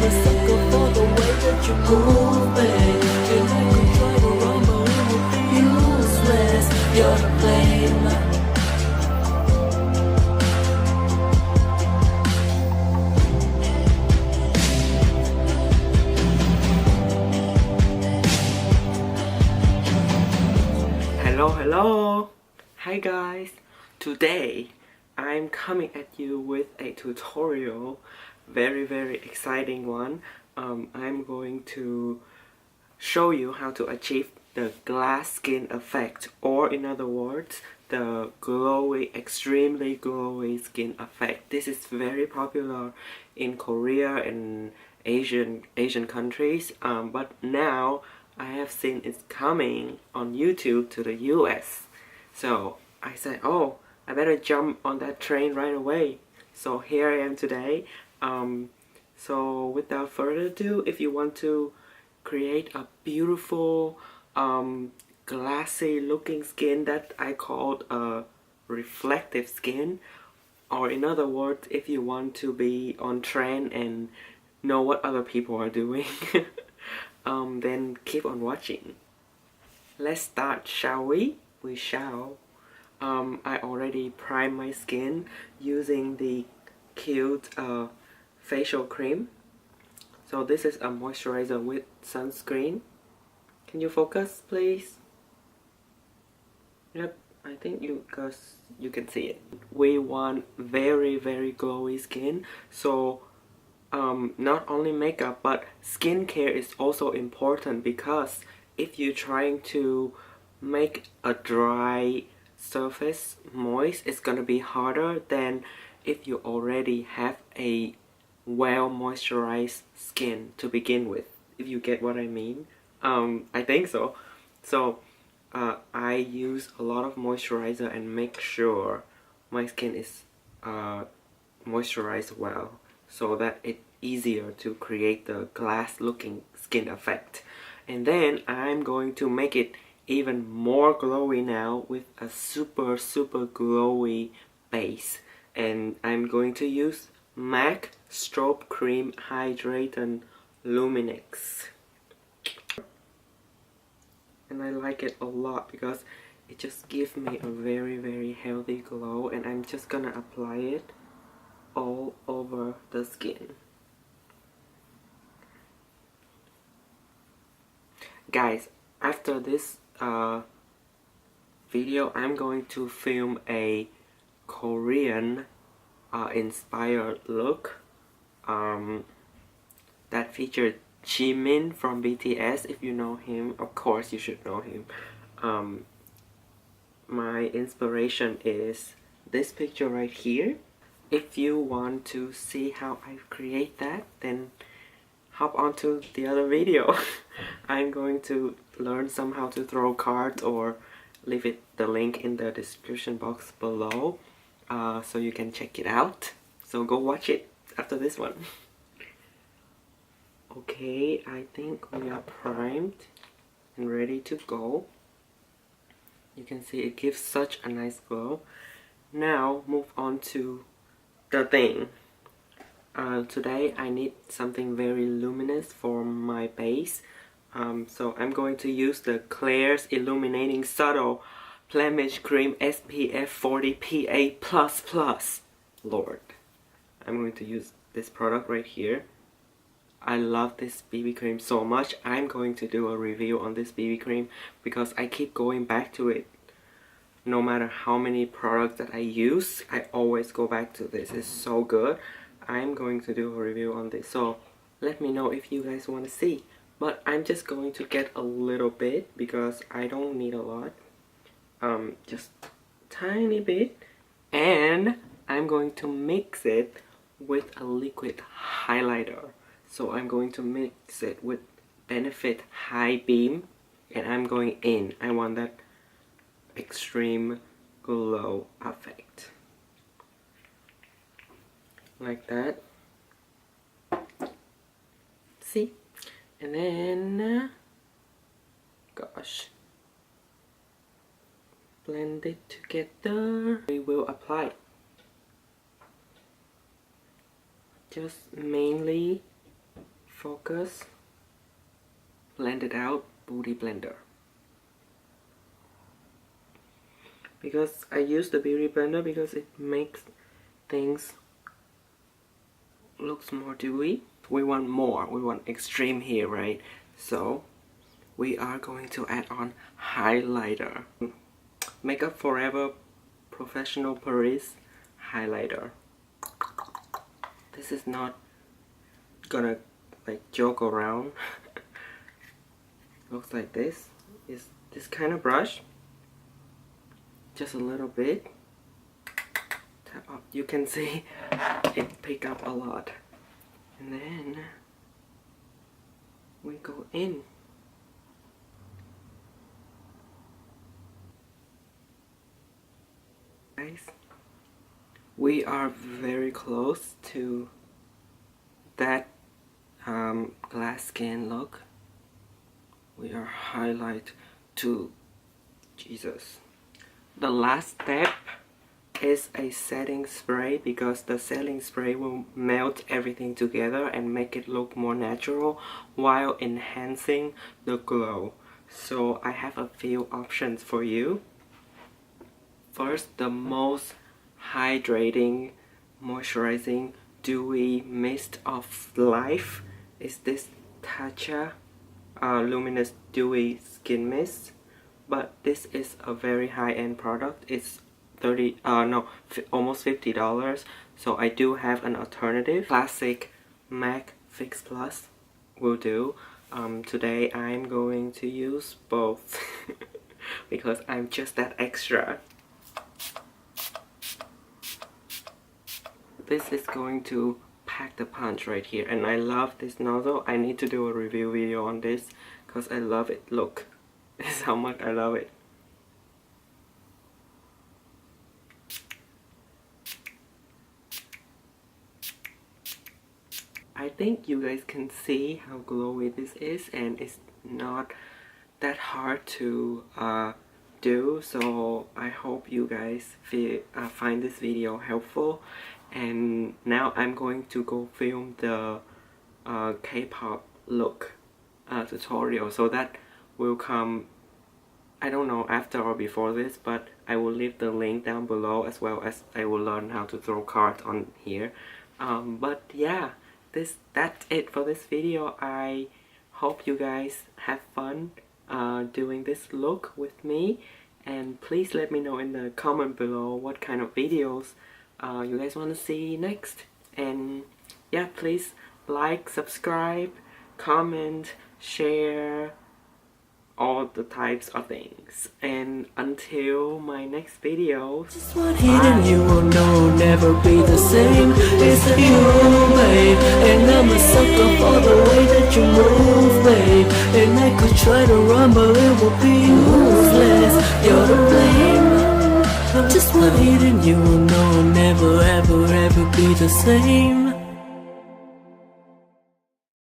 a sucker for the way that you move, babe. And I could try to run, but it would be useless. You're to blame. Hello, hi guys. Today I'm coming at you with a tutorial, very exciting one. I'm going to show you how to achieve the glass skin effect, or in other words, the glowy, extremely glowy skin effect. This is very popular in Korea and Asian countries, but now I have seen it's coming on YouTube to the US. So I said, oh, I better jump on that train right away. So here I am today. So without further ado, if you want to create a beautiful glassy looking skin that I called a reflective skin, or in other words, if you want to be on trend and know what other people are doing, then keep on watching. Let's start, shall we? We shall. I already primed my skin using the Kiehl facial cream. So this is a moisturizer with sunscreen. Can you focus, please? Yep, I think you can see it. We want very glowy skin, so not only makeup but skincare is also important, because if you're trying to make a dry surface moist, it's gonna be harder than if you already have a well moisturized skin to begin with, if you get what I mean. I think so. So I use a lot of moisturizer and make sure my skin is moisturized well, so that it's easier to create the glass looking skin effect. And then I'm going to make it even more glowy now with a super glowy base, and I'm going to use MAC Strobe Cream Hydrate and Luminous. And I like it a lot because it just gives me a very healthy glow, and I'm just gonna apply it all over the skin. Guys, after this video, I'm going to film a Korean inspired look that featured Jimin from BTS. If you know him, of course you should know him. My inspiration is this picture right here. If you want to see how I create that, then hop onto the other video. I'm going to learn somehow to throw cards, or leave the link in the description box below, so you can check it out. So go watch it after this one. Okay, I think we are primed and ready to go. You can see it gives such a nice glow. Now move on to the thing. Today I need something very luminous for my base. So I'm going to use the Klairs Illuminating Subtle Blemish Cream SPF 40 PA++. Lord, I'm going to use this product right here. I love this BB cream so much. I'm going to do a review on this BB cream because I keep going back to it. No matter how many products that I use, I always go back to this. It's so good. I'm going to do a review on this, so let me know if you guys want to see. But I'm just going to get a little bit because I don't need a lot. Just tiny bit. And I'm going to mix it with a liquid highlighter. So I'm going to mix it with Benefit High Beam, and I'm going in. I want that extreme glow effect. Like that. See? And then, gosh, blend it together. We will apply just mainly focus. Blend it out, Booty Blender. Because I use the Beauty Blender because it makes things looks more dewy. We want more, we want extreme here, right? So we are going to add on highlighter. Makeup Forever Professional Paris highlighter. This is not gonna like joke around. Looks like this. Is this kind of brush. Just a little bit. Tap up. You can see it pick up a lot. And then we go in. Guys, we are very close to that glass skin look. We are highlight to Jesus. The last step is a setting spray because the setting spray will melt everything together and make it look more natural while enhancing the glow. So I have a few options for you. First, the most hydrating, moisturizing, dewy mist of life is this Tacha Luminous Dewy Skin Mist. But this is a very high-end product. It's almost $50. So I do have an alternative. Classic MAC Fix Plus will do. Today I'm going to use both because I'm just that extra. This is going to pack the punch right here, and I love this nozzle. I need to do a review video on this because I love it. Look. This is how much I love it. I think you guys can see how glowy this is, and it's not that hard to do. So I hope you guys find this video helpful. And now I'm going to go film the K-pop look tutorial. So that will come, I don't know, after or before this, but I will leave the link down below, as well as I will learn how to throw cards on here. But yeah, that's it for this video. I hope you guys have fun doing this look with me, and please let me know in the comment below what kind of videos you guys want to see next. And yeah, please like, subscribe, comment, share, all the types of things. And until my next video, Just one hit and you will know, never be the same. It's a you, babe, and I'm a sucker for the way that you move, babe. And I could try to run, but it will be useless. You're to blame. Just one hit and you will know, never ever ever be the same.